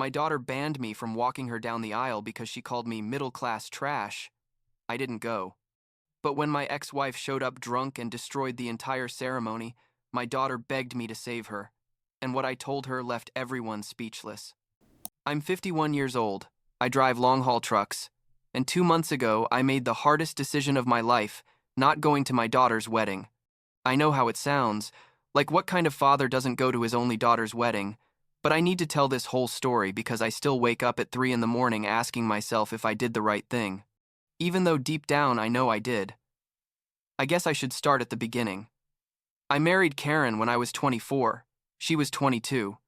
My daughter banned me from walking her down the aisle because she called me middle-class trash. I didn't go. But when my ex-wife showed up drunk and destroyed the entire ceremony, my daughter begged me to save her, and what I told her left everyone speechless. I'm 51 years old. I drive long-haul trucks, and 2 months ago I made the hardest decision of my life, not going to my daughter's wedding. I know how it sounds, like what kind of father doesn't go to his only daughter's wedding, but I need to tell this whole story because I still wake up at 3 in the morning asking myself if I did the right thing, even though deep down I know I did. I guess I should start at the beginning. I married Karen when I was 24. She was 22,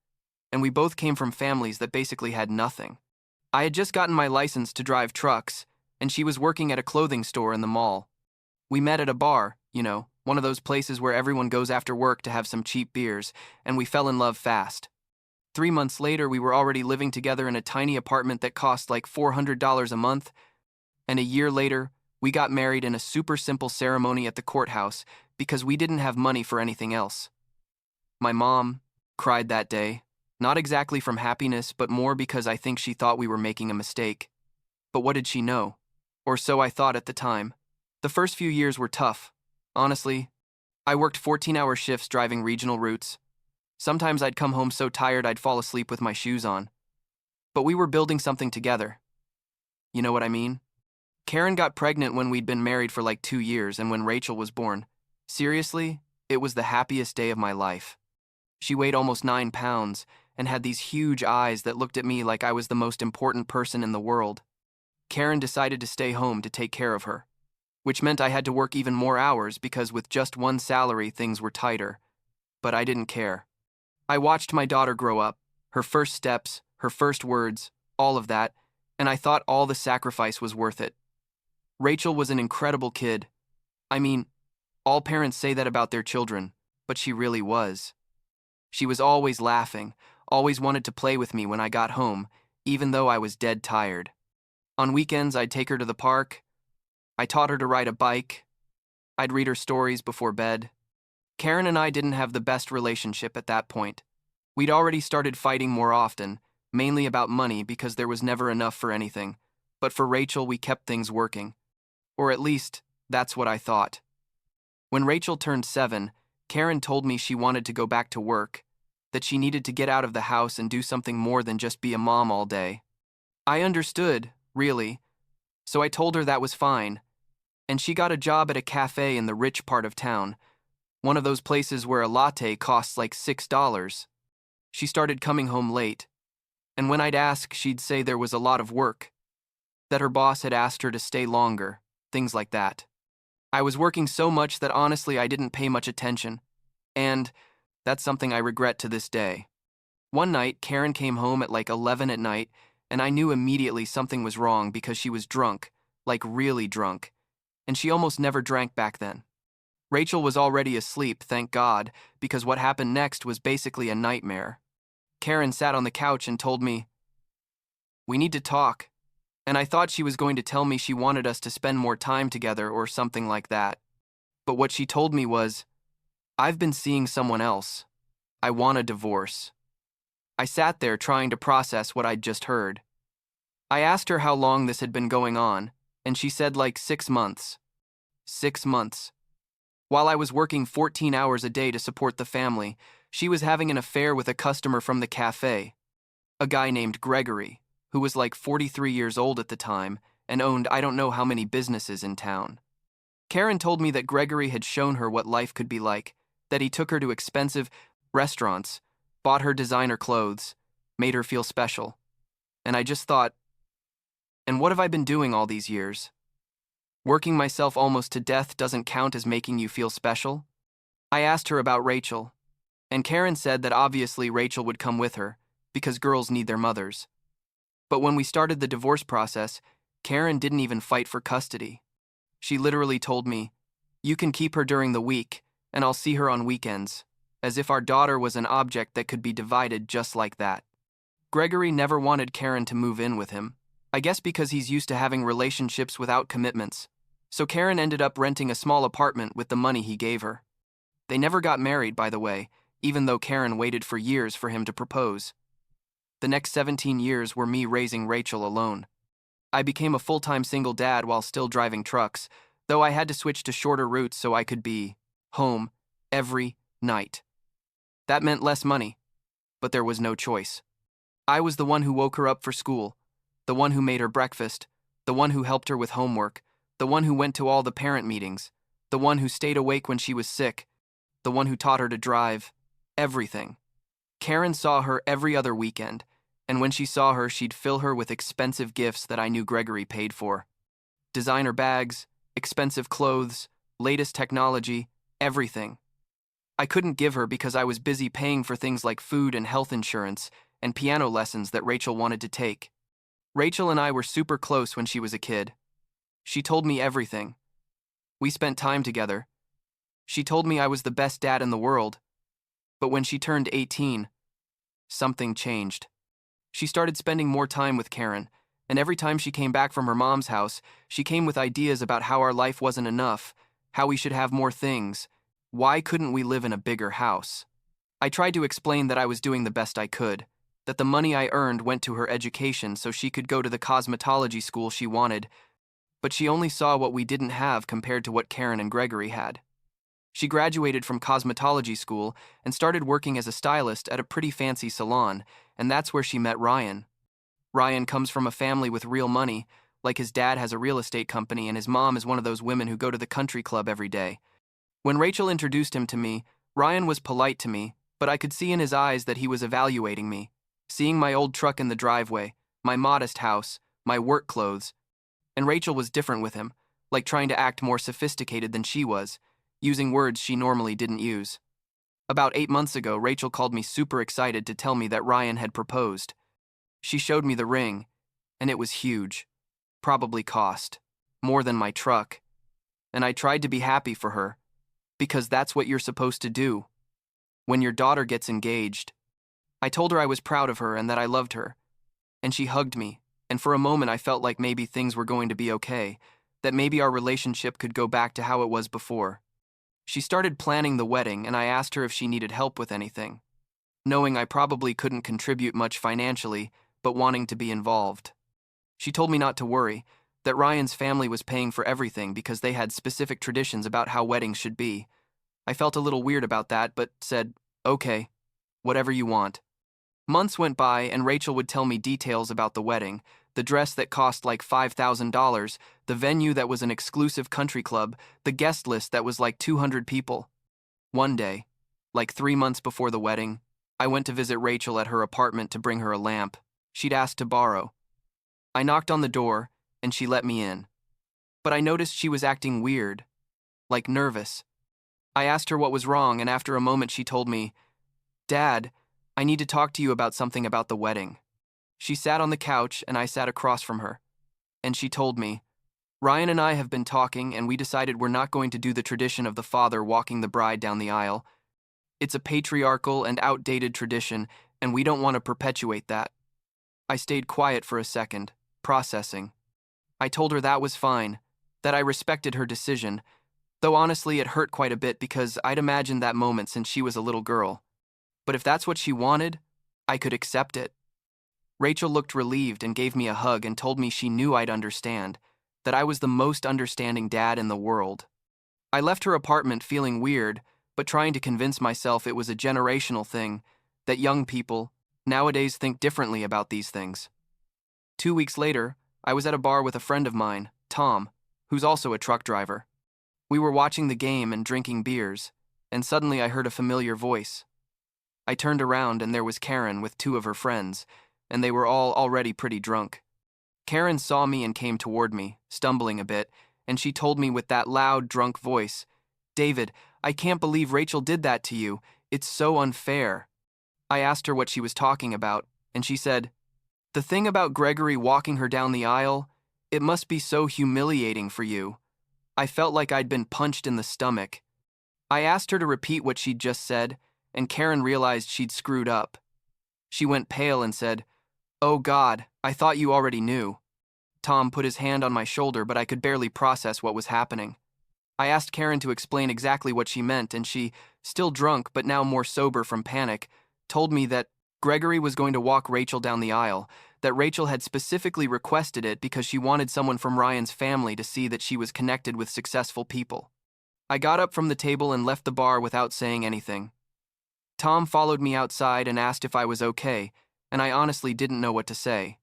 and we both came from families that basically had nothing. I had just gotten my license to drive trucks, and she was working at a clothing store in the mall. We met at a bar, one of those places where everyone goes after work to have some cheap beers, and we fell in love fast. 3 months later, we were already living together in a tiny apartment that cost like $400 a month, and a year later, we got married in a super simple ceremony at the courthouse because we didn't have money for anything else. My mom cried that day, not exactly from happiness, but more because I think she thought we were making a mistake. But what did she know? Or so I thought at the time. The first few years were tough. Honestly, I worked 14-hour shifts driving regional routes. Sometimes I'd come home so tired I'd fall asleep with my shoes on. But we were building something together. You know what I mean? Karen got pregnant when we'd been married for like 2 years, and when Rachel was born, seriously, it was the happiest day of my life. She weighed almost 9 pounds and had these huge eyes that looked at me like I was the most important person in the world. Karen decided to stay home to take care of her, which meant I had to work even more hours because with just one salary things were tighter. But I didn't care. I watched my daughter grow up, her first steps, her first words, all of that, and I thought all the sacrifice was worth it. Rachel was an incredible kid. I mean, all parents say that about their children, but she really was. She was always laughing, always wanted to play with me when I got home, even though I was dead tired. On weekends, I'd take her to the park. I taught her to ride a bike. I'd read her stories before bed. Karen and I didn't have the best relationship at that point. We'd already started fighting more often, mainly about money because there was never enough for anything. But for Rachel, we kept things working. Or at least, that's what I thought. When Rachel turned 7, Karen told me she wanted to go back to work, that she needed to get out of the house and do something more than just be a mom all day. I understood, really, so I told her that was fine, and she got a job at a cafe in the rich part of town, one of those places where a latte costs like $6. She started coming home late, and when I'd ask, she'd say there was a lot of work, that her boss had asked her to stay longer, things like that. I was working so much that honestly I didn't pay much attention, and that's something I regret to this day. One night, Karen came home at like 11 at night, and I knew immediately something was wrong because she was drunk, like really drunk, and she almost never drank back then. Rachel was already asleep, thank God, because what happened next was basically a nightmare. Karen sat on the couch and told me, "We need to talk," and I thought she was going to tell me she wanted us to spend more time together or something like that. But what she told me was, "I've been seeing someone else. I want a divorce." I sat there trying to process what I'd just heard. I asked her how long this had been going on, and she said like 6 months. 6 months. While I was working 14 hours a day to support the family, she was having an affair with a customer from the cafe, a guy named Gregory, who was like 43 years old at the time and owned I don't know how many businesses in town. Karen told me that Gregory had shown her what life could be like, that he took her to expensive restaurants, bought her designer clothes, made her feel special. And I just thought, and what have I been doing all these years? Working myself almost to death doesn't count as making you feel special? I asked her about Rachel, and Karen said that obviously Rachel would come with her, because girls need their mothers. But when we started the divorce process, Karen didn't even fight for custody. She literally told me, "You can keep her during the week, and I'll see her on weekends," as if our daughter was an object that could be divided just like that. Gregory never wanted Karen to move in with him, I guess because he's used to having relationships without commitments. So Karen ended up renting a small apartment with the money he gave her. They never got married, by the way, even though Karen waited for years for him to propose. The next 17 years were me raising Rachel alone. I became a full-time single dad while still driving trucks, though I had to switch to shorter routes so I could be home every night. That meant less money, but there was no choice. I was the one who woke her up for school, the one who made her breakfast, the one who helped her with homework, the one who went to all the parent meetings, the one who stayed awake when she was sick, the one who taught her to drive, everything. Karen saw her every other weekend, and when she saw her, she'd fill her with expensive gifts that I knew Gregory paid for. Designer bags, expensive clothes, latest technology, everything. I couldn't give her because I was busy paying for things like food and health insurance and piano lessons that Rachel wanted to take. Rachel and I were super close when she was a kid. She told me everything. We spent time together. She told me I was the best dad in the world. But when she turned 18, something changed. She started spending more time with Karen, and every time she came back from her mom's house, she came with ideas about how our life wasn't enough, how we should have more things. Why couldn't we live in a bigger house? I tried to explain that I was doing the best I could, that the money I earned went to her education so she could go to the cosmetology school she wanted, but she only saw what we didn't have compared to what Karen and Gregory had. She graduated from cosmetology school and started working as a stylist at a pretty fancy salon, and that's where she met Ryan. Ryan comes from a family with real money, like his dad has a real estate company and his mom is one of those women who go to the country club every day. When Rachel introduced him to me, Ryan was polite to me, but I could see in his eyes that he was evaluating me, seeing my old truck in the driveway, my modest house, my work clothes. And Rachel was different with him, like trying to act more sophisticated than she was, using words she normally didn't use. About 8 months ago, Rachel called me super excited to tell me that Ryan had proposed. She showed me the ring, and it was huge. Probably cost more than my truck. And I tried to be happy for her, because that's what you're supposed to do when your daughter gets engaged. I told her I was proud of her and that I loved her, and she hugged me, and for a moment I felt like maybe things were going to be okay, that maybe our relationship could go back to how it was before. She started planning the wedding, and I asked her if she needed help with anything, knowing I probably couldn't contribute much financially, but wanting to be involved. She told me not to worry, that Ryan's family was paying for everything because they had specific traditions about how weddings should be. I felt a little weird about that, but said, okay, whatever you want. Months went by, and Rachel would tell me details about the wedding, the dress that cost like $5,000, the venue that was an exclusive country club, the guest list that was like 200 people. One day, like 3 months before the wedding, I went to visit Rachel at her apartment to bring her a lamp she'd asked to borrow. I knocked on the door, and she let me in. But I noticed she was acting weird, like nervous. I asked her what was wrong, and after a moment she told me, "Dad, I need to talk to you about something about the wedding." She sat on the couch, and I sat across from her. And she told me, "Ryan and I have been talking, and we decided we're not going to do the tradition of the father walking the bride down the aisle. It's a patriarchal and outdated tradition, and we don't want to perpetuate that." I stayed quiet for a second, processing. I told her that was fine, that I respected her decision, though honestly it hurt quite a bit because I'd imagined that moment since she was a little girl. But if that's what she wanted, I could accept it. Rachel looked relieved and gave me a hug and told me she knew I'd understand, that I was the most understanding dad in the world. I left her apartment feeling weird, but trying to convince myself it was a generational thing, that young people nowadays think differently about these things. 2 weeks later, I was at a bar with a friend of mine, Tom, who's also a truck driver. We were watching the game and drinking beers, and suddenly I heard a familiar voice. I turned around and there was Karen with 2 of her friends, and they were all already pretty drunk. Karen saw me and came toward me, stumbling a bit, and she told me with that loud, drunk voice, "David, I can't believe Rachel did that to you. It's so unfair." I asked her what she was talking about, and she said, "The thing about Gregory walking her down the aisle, it must be so humiliating for you." I felt like I'd been punched in the stomach. I asked her to repeat what she'd just said, and Karen realized she'd screwed up. She went pale and said, "Oh God, I thought you already knew." Tom put his hand on my shoulder, but I could barely process what was happening. I asked Karen to explain exactly what she meant, and she, still drunk but now more sober from panic, told me that Gregory was going to walk Rachel down the aisle, that Rachel had specifically requested it because she wanted someone from Ryan's family to see that she was connected with successful people. I got up from the table and left the bar without saying anything. Tom followed me outside and asked if I was okay, and I honestly didn't know what to say.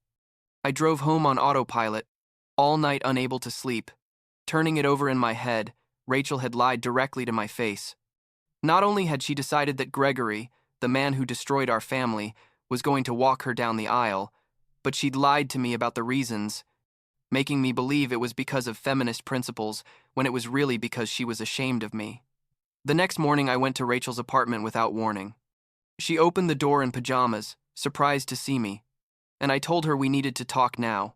I drove home on autopilot, all night unable to sleep. Turning it over in my head, Rachel had lied directly to my face. Not only had she decided that Gregory, the man who destroyed our family, was going to walk her down the aisle, but she'd lied to me about the reasons, making me believe it was because of feminist principles when it was really because she was ashamed of me. The next morning I went to Rachel's apartment without warning. She opened the door in pajamas, surprised to see me, and I told her we needed to talk now.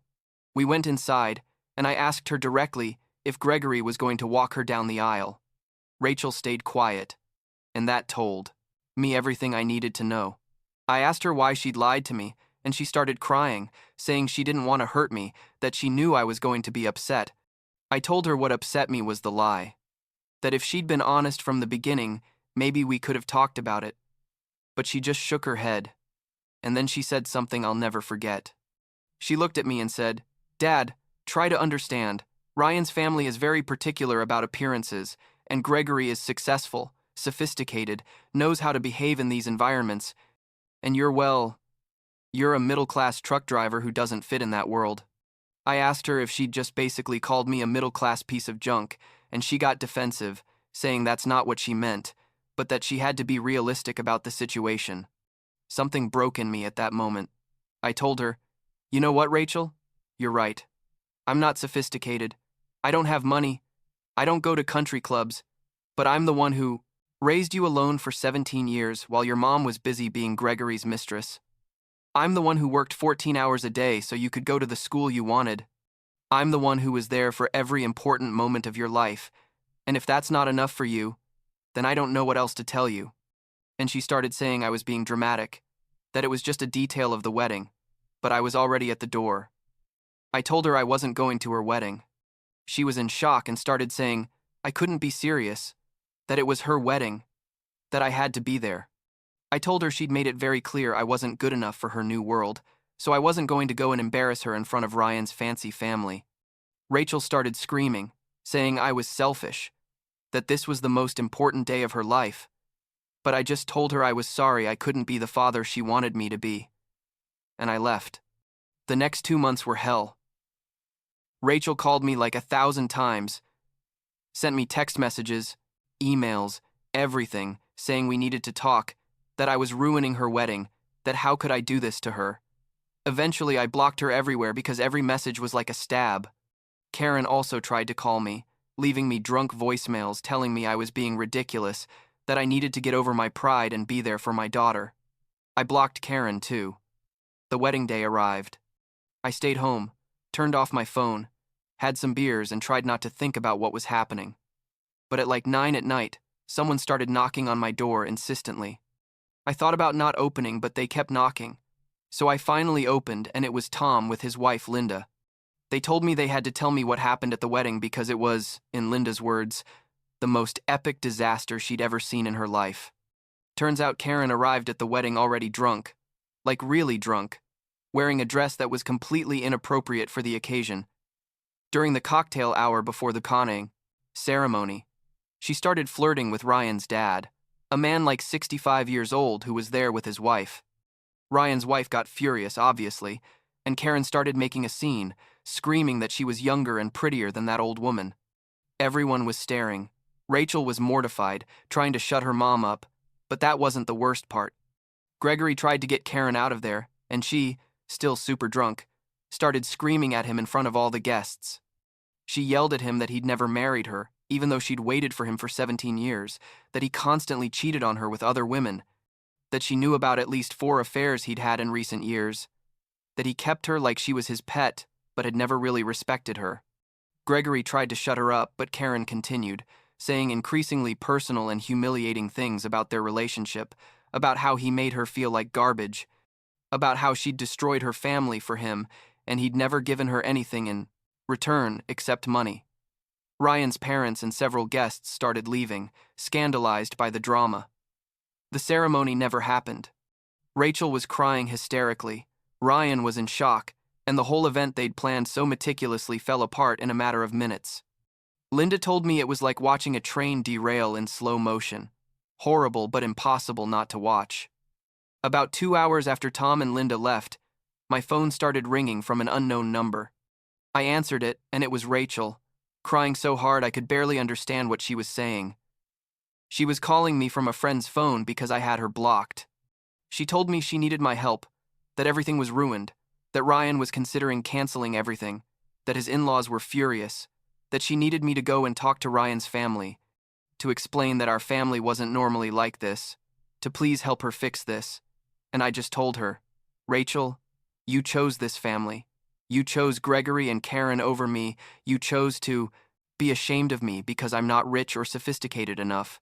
We went inside, and I asked her directly if Gregory was going to walk her down the aisle. Rachel stayed quiet, and that told me everything I needed to know. I asked her why she'd lied to me, and she started crying, saying she didn't want to hurt me, that she knew I was going to be upset. I told her what upset me was the lie. That if she'd been honest from the beginning, maybe we could have talked about it. But she just shook her head, and then she said something I'll never forget. She looked at me and said, "Dad, try to understand. Ryan's family is very particular about appearances, and Gregory is successful, sophisticated, knows how to behave in these environments, and you're a middle-class truck driver who doesn't fit in that world." I asked her if she'd just basically called me a middle-class piece of junk, and she got defensive, saying that's not what she meant, but that she had to be realistic about the situation. Something broke in me at that moment. I told her, "You know what, Rachel? You're right. I'm not sophisticated. I don't have money. I don't go to country clubs, but I'm the one who raised you alone for 17 years while your mom was busy being Gregory's mistress. I'm the one who worked 14 hours a day so you could go to the school you wanted. I'm the one who was there for every important moment of your life, and if that's not enough for you, then I don't know what else to tell you." And she started saying I was being dramatic, that it was just a detail of the wedding, but I was already at the door. I told her I wasn't going to her wedding. She was in shock and started saying I couldn't be serious, that it was her wedding, that I had to be there. I told her she'd made it very clear I wasn't good enough for her new world, so I wasn't going to go and embarrass her in front of Ryan's fancy family. Rachel started screaming, saying I was selfish, that this was the most important day of her life, but I just told her I was sorry I couldn't be the father she wanted me to be. And I left. The next 2 months were hell. Rachel called me like 1,000 times, sent me text messages, emails, everything, saying we needed to talk, that I was ruining her wedding, that how could I do this to her. Eventually I blocked her everywhere because every message was like a stab. Karen also tried to call me, leaving me drunk voicemails telling me I was being ridiculous, that I needed to get over my pride and be there for my daughter. I blocked Karen too. The wedding day arrived. I stayed home, turned off my phone, had some beers and tried not to think about what was happening. But at like 9 at night, someone started knocking on my door insistently. I thought about not opening, but they kept knocking. So I finally opened, and it was Tom with his wife Linda. They told me they had to tell me what happened at the wedding because it was, in Linda's words, the most epic disaster she'd ever seen in her life. Turns out Karen arrived at the wedding already drunk, like really drunk, wearing a dress that was completely inappropriate for the occasion. During the cocktail hour before the conning ceremony, she started flirting with Ryan's dad, a man like 65 years old who was there with his wife. Ryan's wife got furious, obviously, and Karen started making a scene, screaming that she was younger and prettier than that old woman. Everyone was staring. Rachel was mortified, trying to shut her mom up, but that wasn't the worst part. Gregory tried to get Karen out of there, and she, still super drunk, started screaming at him in front of all the guests. She yelled at him that he'd never married her, even though she'd waited for him for 17 years, that he constantly cheated on her with other women, that she knew about at least 4 affairs he'd had in recent years, that he kept her like she was his pet, but had never really respected her. Gregory tried to shut her up, but Karen continued, saying increasingly personal and humiliating things about their relationship, about how he made her feel like garbage, about how she'd destroyed her family for him, and he'd never given her anything in return except money. Ryan's parents and several guests started leaving, scandalized by the drama. The ceremony never happened. Rachel was crying hysterically. Ryan was in shock, and the whole event they'd planned so meticulously fell apart in a matter of minutes. Linda told me it was like watching a train derail in slow motion. Horrible but impossible not to watch. About 2 hours after Tom and Linda left, my phone started ringing from an unknown number. I answered it, and it was Rachel, crying so hard I could barely understand what she was saying. She was calling me from a friend's phone because I had her blocked. She told me she needed my help, that everything was ruined, that Ryan was considering canceling everything, that his in-laws were furious, that she needed me to go and talk to Ryan's family, to explain that our family wasn't normally like this, to please help her fix this. And I just told her, Rachel, you chose this family. You chose Gregory and Karen over me. You chose to be ashamed of me because I'm not rich or sophisticated enough.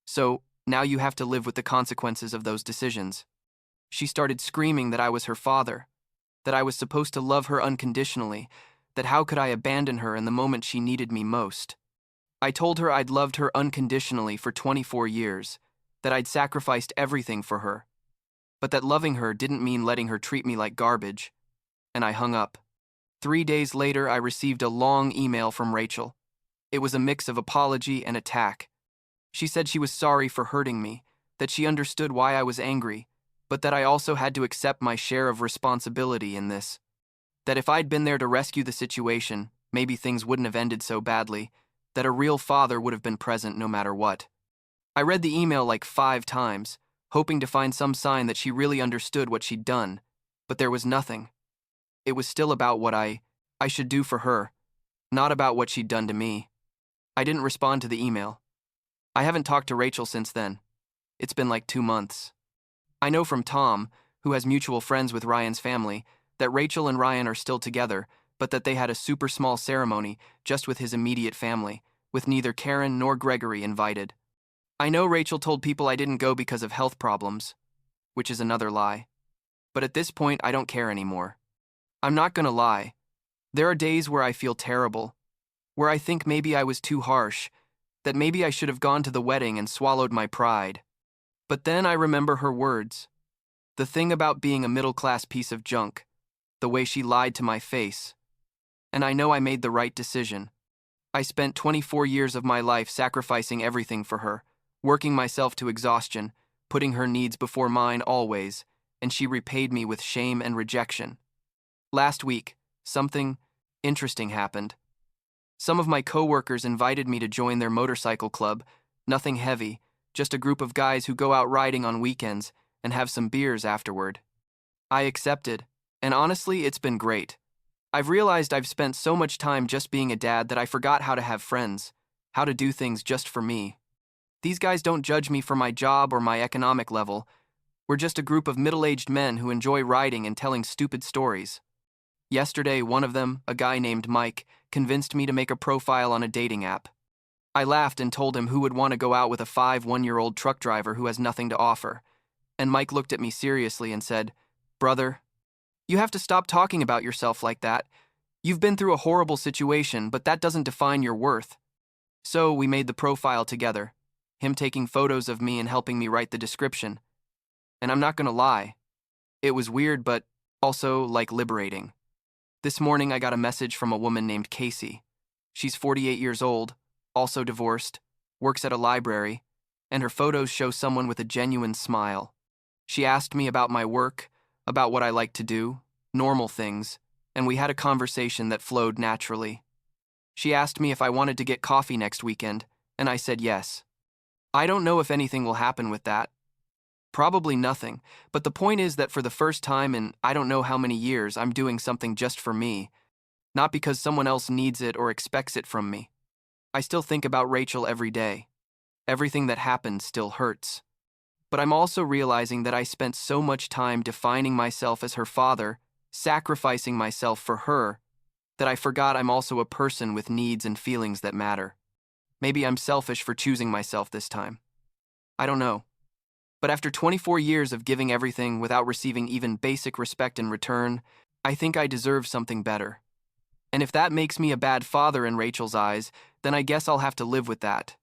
So now you have to live with the consequences of those decisions. She started screaming that I was her father, that I was supposed to love her unconditionally, that how could I abandon her in the moment she needed me most. I told her I'd loved her unconditionally for 24 years, that I'd sacrificed everything for her, but that loving her didn't mean letting her treat me like garbage, and I hung up. 3 days later, I received a long email from Rachel. It was a mix of apology and attack. She said she was sorry for hurting me, that she understood why I was angry, but that I also had to accept my share of responsibility in this. That if I'd been there to rescue the situation, maybe things wouldn't have ended so badly, that a real father would have been present no matter what. I read the email like 5 times, hoping to find some sign that she really understood what she'd done, but there was nothing. It was still about what I should do for her, not about what she'd done to me. I didn't respond to the email. I haven't talked to Rachel since then. It's been like 2 months. I know from Tom, who has mutual friends with Ryan's family, that Rachel and Ryan are still together, but that they had a super small ceremony just with his immediate family, with neither Karen nor Gregory invited. I know Rachel told people I didn't go because of health problems, which is another lie. But at this point, I don't care anymore. I'm not gonna lie. There are days where I feel terrible, where I think maybe I was too harsh, that maybe I should have gone to the wedding and swallowed my pride. But then I remember her words. The thing about being a middle-class piece of junk, the way she lied to my face. And I know I made the right decision. I spent 24 years of my life sacrificing everything for her, working myself to exhaustion, putting her needs before mine always, and she repaid me with shame and rejection. Last week, something interesting happened. Some of my coworkers invited me to join their motorcycle club, nothing heavy, just a group of guys who go out riding on weekends and have some beers afterward. I accepted, and honestly, it's been great. I've realized I've spent so much time just being a dad that I forgot how to have friends, how to do things just for me. These guys don't judge me for my job or my economic level. We're just a group of middle-aged men who enjoy riding and telling stupid stories. Yesterday, one of them, a guy named Mike, convinced me to make a profile on a dating app. I laughed and told him who would want to go out with a 1-year-old truck driver who has nothing to offer. And Mike looked at me seriously and said, "Brother, you have to stop talking about yourself like that. You've been through a horrible situation, but that doesn't define your worth." So we made the profile together, him taking photos of me and helping me write the description. And I'm not gonna lie, it was weird but also, like, liberating. This morning I got a message from a woman named Casey. She's 48 years old, also divorced, works at a library, and her photos show someone with a genuine smile. She asked me about my work, about what I like to do, normal things, and we had a conversation that flowed naturally. She asked me if I wanted to get coffee next weekend, and I said yes. I don't know if anything will happen with that. Probably nothing, but the point is that for the first time in I don't know how many years, I'm doing something just for me, not because someone else needs it or expects it from me. I still think about Rachel every day. Everything that happened still hurts. But I'm also realizing that I spent so much time defining myself as her father, sacrificing myself for her, that I forgot I'm also a person with needs and feelings that matter. Maybe I'm selfish for choosing myself this time. I don't know. But after 24 years of giving everything without receiving even basic respect in return, I think I deserve something better. And if that makes me a bad father in Rachel's eyes, then I guess I'll have to live with that.